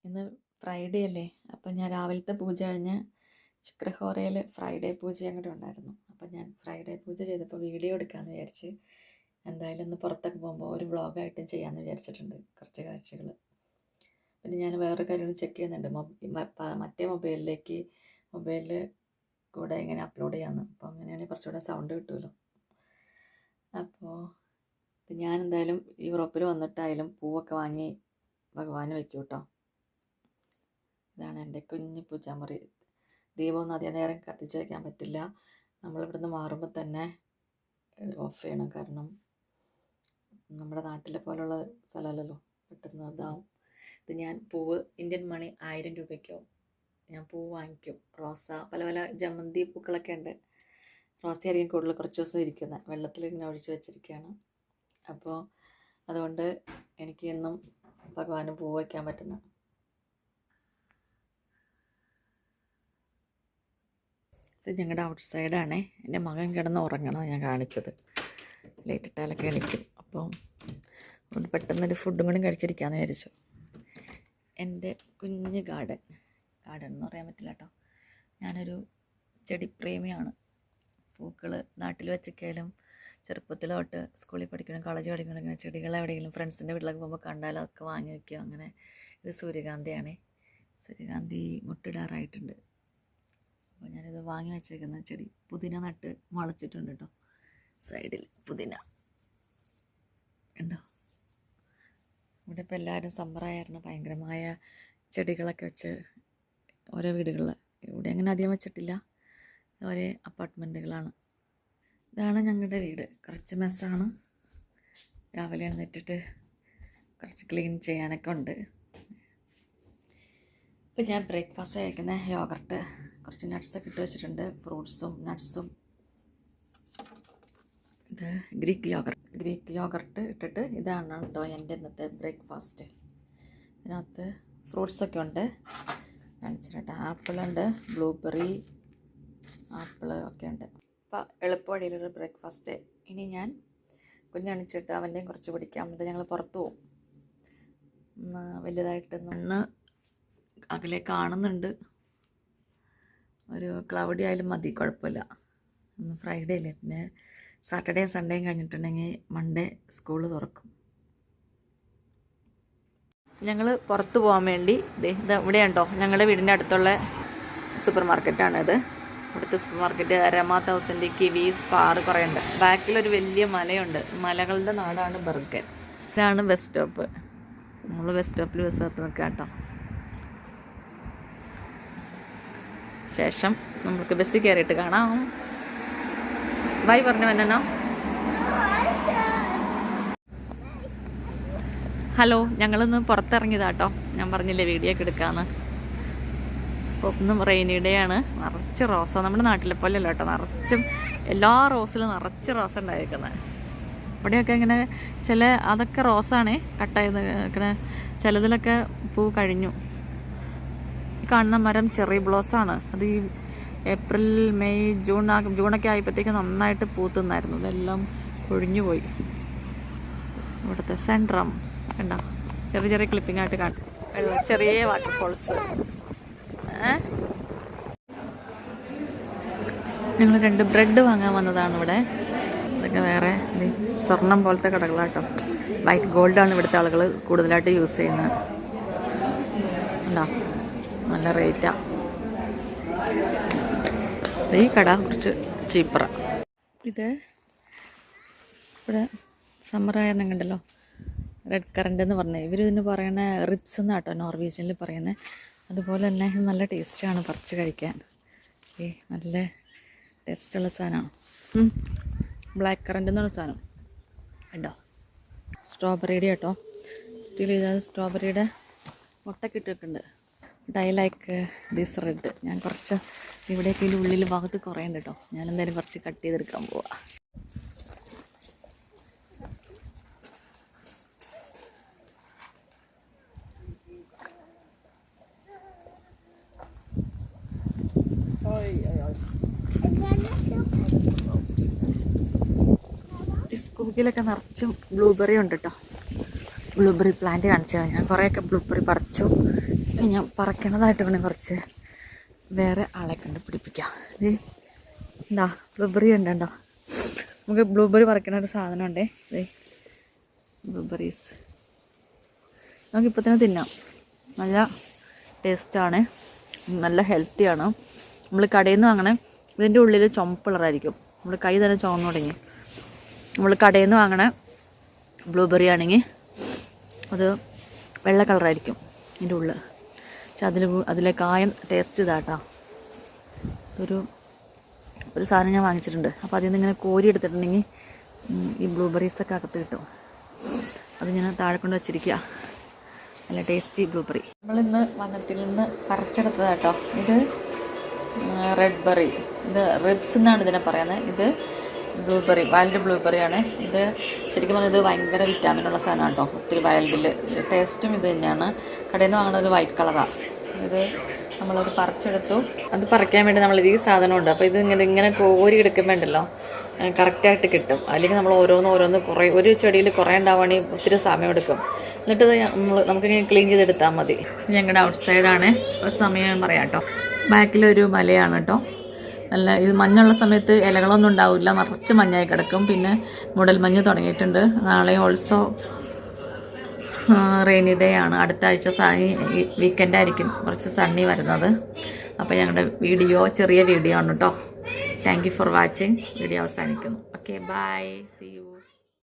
ഇന്ന് ഫ്രൈഡേ അല്ലേ. അപ്പം ഞാൻ രാവിലത്തെ പൂജ കഴിഞ്ഞ് ശുക്രഹോറയിൽ ഫ്രൈഡേ പൂജയും കൂടെ ഉണ്ടായിരുന്നു. അപ്പം ഞാൻ ഫ്രൈഡേ പൂജ ചെയ്തപ്പോൾ വീഡിയോ എടുക്കാമെന്ന് വിചാരിച്ച് എന്തായാലും ഒന്ന് പുറത്തൊക്കെ പോകുമ്പോൾ ഒരു വ്ളോഗായിട്ടും ചെയ്യാമെന്ന് വിചാരിച്ചിട്ടുണ്ട് കുറച്ച് കാഴ്ചകൾ. പിന്നെ ഞാൻ വേറൊരു കാര്യം ചെക്ക് ചെയ്യുന്നുണ്ട്, മറ്റേ മൊബൈലിൽ കൂടെ ഇങ്ങനെ അപ്ലോഡ് ചെയ്യാമെന്ന്. അപ്പോൾ അങ്ങനെയാണെങ്കിൽ കുറച്ചുകൂടെ സൗണ്ട് കിട്ടുമല്ലോ. അപ്പോൾ ഞാൻ എന്തായാലും യൂറോപ്പിൽ വന്നിട്ടായാലും പൂവൊക്കെ വാങ്ങി ഭഗവാന് വയ്ക്കും കേട്ടോ. ഇതാണ് എൻ്റെ കുഞ്ഞു പൂജാമുറി. ദീപമൊന്നും അധികം നേരം കത്തിച്ച് വയ്ക്കാൻ പറ്റില്ല, നമ്മളിവിടുന്ന് മാറുമ്പോൾ തന്നെ ഓഫ് ചെയ്യണം. കാരണം നമ്മുടെ നാട്ടിലെ പോലുള്ള സ്ഥലമല്ലല്ലോ, പെട്ടെന്ന് ഇതാവും. ഇത് ഞാൻ പൂവ് ഇന്ത്യൻ മണി 1000 രൂപയ്ക്കോ ഞാൻ പൂവ് വാങ്ങിക്കും. റോസ, പല പല ജമന്തി പൂക്കളൊക്കെ ഉണ്ട്. റോസയായിരിക്കും കൂടുതൽ കുറച്ച് ദിവസം ഇരിക്കുന്നത്, വെള്ളത്തിൽ ഇങ്ങനെ ഒഴിച്ച് വെച്ചിരിക്കുകയാണ്. അപ്പോൾ അതുകൊണ്ട് എനിക്ക് എന്നും ഭഗവാന് പൂവ് വയ്ക്കാൻ പറ്റുന്ന. ഇത് ഞങ്ങളുടെ ഔട്ട് സൈഡാണേ. എൻ്റെ മകൻ കിടന്ന് ഉറങ്ങണം ഞാൻ കാണിച്ചത്. ലേറ്റ് ഇട്ടാലൊക്കെ എണീക്കും. അപ്പോൾ അതുകൊണ്ട് പെട്ടെന്നൊരു ഫുഡും കൂടി കഴിച്ചിരിക്കാമെന്ന് വിചാരിച്ചു. എൻ്റെ കുഞ്ഞ് ഗാർഡൻ എന്ന് പറയാൻ പറ്റില്ല കേട്ടോ. ഞാനൊരു ചെടിപ്രേമിയാണ്. പൂക്കൾ നാട്ടിൽ വെച്ചൊക്കെയായാലും ചെറുപ്പത്തിൽ തൊട്ട് സ്കൂളിൽ പഠിക്കണം, കോളേജ് പഠിക്കണം, ഇങ്ങനെ ചെടികൾ എവിടെയെങ്കിലും ഫ്രണ്ട്സിൻ്റെ വീട്ടിലൊക്കെ പോകുമ്പോൾ കണ്ടാലും അതൊക്കെ വാങ്ങി വയ്ക്കും. അങ്ങനെ ഇത് സൂര്യകാന്തിയാണേ. സൂര്യകാന്തി മുട്ടിടാറായിട്ടുണ്ട്. അപ്പോൾ ഞാനിത് വാങ്ങി വെച്ചേക്കുന്ന ചെടി. പുതിന നട്ട് മുളച്ചിട്ടുണ്ട് കേട്ടോ. സൈഡിൽ പുതിന ഉണ്ടോ. ഇവിടെ ഇപ്പോൾ എല്ലാവരും സമ്മറായിരുന്നു, ഭയങ്കരമായ ചെടികളൊക്കെ വെച്ച് ഓരോ വീടുകളിൽ. ഇവിടെ അങ്ങനെ അധികം വെച്ചിട്ടില്ല, ഓരോ അപ്പാർട്ട്മെൻറ്റുകളാണ്. ഇതാണ് ഞങ്ങളുടെ വീട്. കുറച്ച് മെസ്സാണ്. രാവിലെ എഴുന്നേറ്റിട്ട് കുറച്ച് ക്ലീൻ ചെയ്യാനൊക്കെ ഉണ്ട്. ഇപ്പം ഞാൻ ബ്രേക്ക്ഫാസ്റ്റ് കഴിക്കുന്ന യോഗർട്ട്, കുറച്ച് നട്ട്സൊക്കെ ഇട്ട് വെച്ചിട്ടുണ്ട്, ഫ്രൂട്ട്സും നട്ട്സും. ഇത് ഗ്രീക്ക് യോഗർട്ട് ഇട്ടിട്ട് ഇതാണ് കേട്ടോ എൻ്റെ ഇന്നത്തെ ബ്രേക്ക്ഫാസ്റ്റ്. ഇതിനകത്ത് ഫ്രൂട്ട്സൊക്കെ ഉണ്ട്, കാണിച്ചിട്ട് ആപ്പിളുണ്ട്, ബ്ലൂബെറി, ആപ്പിൾ ഒക്കെ ഉണ്ട്. അപ്പോൾ എളുപ്പവഴിയിലൊരു ബ്രേക്ക്ഫാസ്റ്റ്. ഇനി ഞാൻ കുഞ്ഞണിച്ചിട്ട് അവൻ്റെയും കുറച്ച് പിടിക്കാം, എന്നിട്ട് ഞങ്ങൾ പുറത്തു പോകും. വലുതായിട്ട് മണ്ണ് അകലെ കാണുന്നുണ്ട്. ഒരു ക്ലൗഡി ആയാലും മതി, കുഴപ്പമില്ല. ഇന്ന് ഫ്രൈഡേ അല്ലേ, പിന്നെ സാറ്റർഡേയും സൺഡേയും കഴിഞ്ഞിട്ടുണ്ടെങ്കിൽ മൺഡേ സ്കൂൾ തുറക്കും. ഞങ്ങൾ പുറത്ത് പോകാൻ വേണ്ടി ഇത് ഇവിടെയുണ്ടോ, ഞങ്ങളുടെ വീടിൻ്റെ അടുത്തുള്ള സൂപ്പർ മാർക്കറ്റാണിത്. ഇവിടുത്തെ സൂപ്പർ മാർക്കറ്റ് രമ 1000, കിവീസ്, സ്പാർ കുറേ ഉണ്ട്. ബാക്കിലൊരു വലിയ മലയുണ്ട്, മലകളുടെ നാടാണ് ബർഗൻ. ഇതാണ് ബസ് സ്റ്റോപ്പ്. നമ്മൾ ബസ് സ്റ്റോപ്പിൽ ബസ് കാത്ത് നിൽക്കുക കേട്ടോ. ശേഷം നമുക്ക് ബസ്സിൽ കയറിയിട്ട് കാണാം. ബൈ പറഞ്ഞു വന്നോ. ഹലോ, ഞങ്ങളിന്ന് പുറത്തിറങ്ങിയതാട്ടോ. ഞാൻ പറഞ്ഞില്ലേ വീഡിയോ ഒക്കെ എടുക്കാമെന്ന്. അപ്പോൾ ഒന്നും റെയിനി ഡേ ആണ്. നിറച്ച് റോസ, നമ്മുടെ നാട്ടിലെ പോലെ അല്ല കേട്ടോ. നിറച്ചും എല്ലാ റോസിലും നിറച്ച് റോസ ഉണ്ടായിരിക്കുന്നത്. ഇവിടെയൊക്കെ ഇങ്ങനെ അതൊക്കെ റോസാണേ, കട്ടായി നിൽക്കണ. ചിലതിലൊക്കെ പൂ കഴിഞ്ഞു. ഈ കാണുന്ന മരം ചെറി ബ്ലോസാണ്. അത് ഈ ഏപ്രിൽ മെയ് ജൂണൊക്കെ ആയപ്പോഴത്തേക്ക് നന്നായിട്ട് പൂത്തുന്നായിരുന്നു. ഇതെല്ലാം ഒഴിഞ്ഞു പോയി. ഇവിടുത്തെ സെൻട്രം കണ്ടോ, ചെറിയ ചെറിയ ക്ലിപ്പിംഗായിട്ട് കാണും. ചെറിയ വാട്ടർഫോൾസ്. ഞങ്ങൾ 2 ബ്രെഡ് വാങ്ങാൻ വന്നതാണ് ഇവിടെ. ഇതൊക്കെ വേറെ സ്വർണം പോലത്തെ കടകളാട്ടോ. വൈറ്റ് ഗോൾഡാണ് ഇവിടുത്തെ ആളുകൾ കൂടുതലായിട്ട് യൂസ് ചെയ്യുന്നത്. ഉണ്ടോ, നല്ല റേറ്റാണ്. ഈ കട കുറച്ച് ചീപ്പറാണ്. ഇത് ഇവിടെ സമ്മറായിരുന്നു കണ്ടല്ലോ, റെഡ് കറണ്ട് എന്ന് പറഞ്ഞത്. ഇവരിതിന് പറയണ റിബ്സ് എന്നാട്ടോ നോർവീജിയനിൽ പറയുന്നത്. അതുപോലെ തന്നെ നല്ല ടേസ്റ്റാണ് പറിച്ച് കഴിക്കാൻ. നല്ല ടേസ്റ്റുള്ള സാധനമാണ്. ബ്ലാക്ക് കറണ്ട് എന്നുള്ള സാധനം ഉണ്ടോ. സ്ട്രോബെറിയുടെ കേട്ടോ, സ്റ്റിൽ ചെയ്താൽ സ്ട്രോബെറിയുടെ മുട്ടൊക്കെ ഇട്ടിട്ടുണ്ട്. I like this red. ഞാൻ കുറച്ച് ഇവിടെയൊക്കെ ഇതിൻ്റെ ഉള്ളിൽ ഭാഗത്ത് കുറേ ഉണ്ട് കേട്ടോ. ഞാനെന്തായാലും കുറച്ച് കട്ട് ചെയ്തെടുക്കാൻ പോവാം. ഈ സ്കൂക്കിലൊക്കെ നിറച്ചും ബ്ലൂബെറി ഉണ്ട് കേട്ടോ. ബ്ലൂബെറി പ്ലാന്റ് കാണിച്ചു. ഞാൻ കുറേയൊക്കെ ബ്ലൂബെറി പറിച്ചു. ഇനി ഞാൻ പറിക്കണതായിട്ട് വേണം കുറച്ച് വേറെ ആളെ കണ്ട് പിടിപ്പിക്കാം. ഇത് എന്താ ബ്ലൂബെറി ഉണ്ടോ? നമുക്ക് ബ്ലൂബെറി പറിക്കണ ഒരു സാധനമുണ്ടേ. ഇത് ബ്ലൂബെറീസ് നമുക്കിപ്പോൾ തന്നെ തിന്നാം. നല്ല ടേസ്റ്റാണ്, നല്ല ഹെൽത്തിയാണ്. നമ്മൾ കടയിൽ നിന്ന് വാങ്ങണേ ഇതിൻ്റെ ഉള്ളിൽ ചുമപ്പ് കളറായിരിക്കും. നമ്മൾ കൈ തന്നെ ചുവന്നു തുടങ്ങി. നമ്മൾ കടയിൽ നിന്ന് വാങ്ങണ ബ്ലൂബെറി ആണെങ്കിൽ അത് വെള്ള കളറായിരിക്കും ഇതിൻ്റെ ഉള്ളിൽ. പക്ഷെ അതിലെ കായം ടേസ്റ്റ് ഇതാട്ടോ. ഒരു സാധനം ഞാൻ വാങ്ങിച്ചിട്ടുണ്ട്. അപ്പോൾ അതിൽ നിന്ന് ഇങ്ങനെ കോരി എടുത്തിട്ടുണ്ടെങ്കിൽ ഈ ബ്ലൂബെറീസൊക്കെ അകത്ത് കിട്ടും. അത് ഞാൻ താഴെ കൊണ്ട് വെച്ചിരിക്കുക. നല്ല ടേസ്റ്റി ബ്ലൂബെറി. നമ്മളിന്ന് വനത്തിൽ നിന്ന് പറിച്ചെടുത്തതാട്ടോ. ഇത് റെഡ് ബെറി, ഇത് റിബ്സ് എന്നാണ് ഇതിനെ പറയുന്നത്. ഇത് ബ്ലൂബെറി, വൈൽഡ് ബ്ലൂബെറിയാണ്. ഇത് ശരിക്കും പറഞ്ഞാൽ ഇത് ഭയങ്കര വിറ്റാമിനുള്ള സാധനമാണ് കേട്ടോ. ഒത്തിരി വൈൽഡിൽ ടേസ്റ്റും ഇത് തന്നെയാണ്. കടയിൽ നിന്ന് വാങ്ങുന്ന ഒരു വൈറ്റ് കളറാണ്. ഇത് നമ്മളത് പറിച്ചെടുത്തു. അത് പറിക്കാൻ വേണ്ടി നമ്മൾ ഈ സാധനമുണ്ട്. അപ്പോൾ ഇത് ഇങ്ങനെ കോരി എടുക്കുമ്പോണ്ടല്ലോ കറക്റ്റായിട്ട് കിട്ടും. അല്ലെങ്കിൽ നമ്മൾ ഓരോന്ന് കുറേ ഒരു ചെടിയിൽ കുറേ ഉണ്ടാവുകയാണെങ്കിൽ ഒത്തിരി സമയം എടുക്കും. എന്നിട്ട് നമുക്കിങ്ങനെ ക്ലീൻ ചെയ്തെടുത്താൽ മതി. ഞങ്ങളുടെ ഔട്ട് സൈഡാണ്. ഒരു സമയം പറയാം കേട്ടോ. ബാക്കിലൊരു മലയാണ് കേട്ടോ. നല്ല ഇത് മഞ്ഞുള്ള സമയത്ത് ഇലകളൊന്നും ഉണ്ടാവില്ല, നിറച്ച് മഞ്ഞായി കിടക്കും. പിന്നെ മൂടൽമഞ്ഞ് തുടങ്ങിയിട്ടുണ്ട്. നാളെ ഓൾസോ റെയിനി ഡേ ആണ്. അടുത്ത ആഴ്ച വീക്കെൻഡായിരിക്കും കുറച്ച് സണ്ണി വരുന്നത്. അപ്പോൾ ഞങ്ങളുടെ ചെറിയ വീഡിയോ ആണ് കേട്ടോ. Thank you for watching. Video അവസാനിക്കുന്നു. Okay, bye, see U.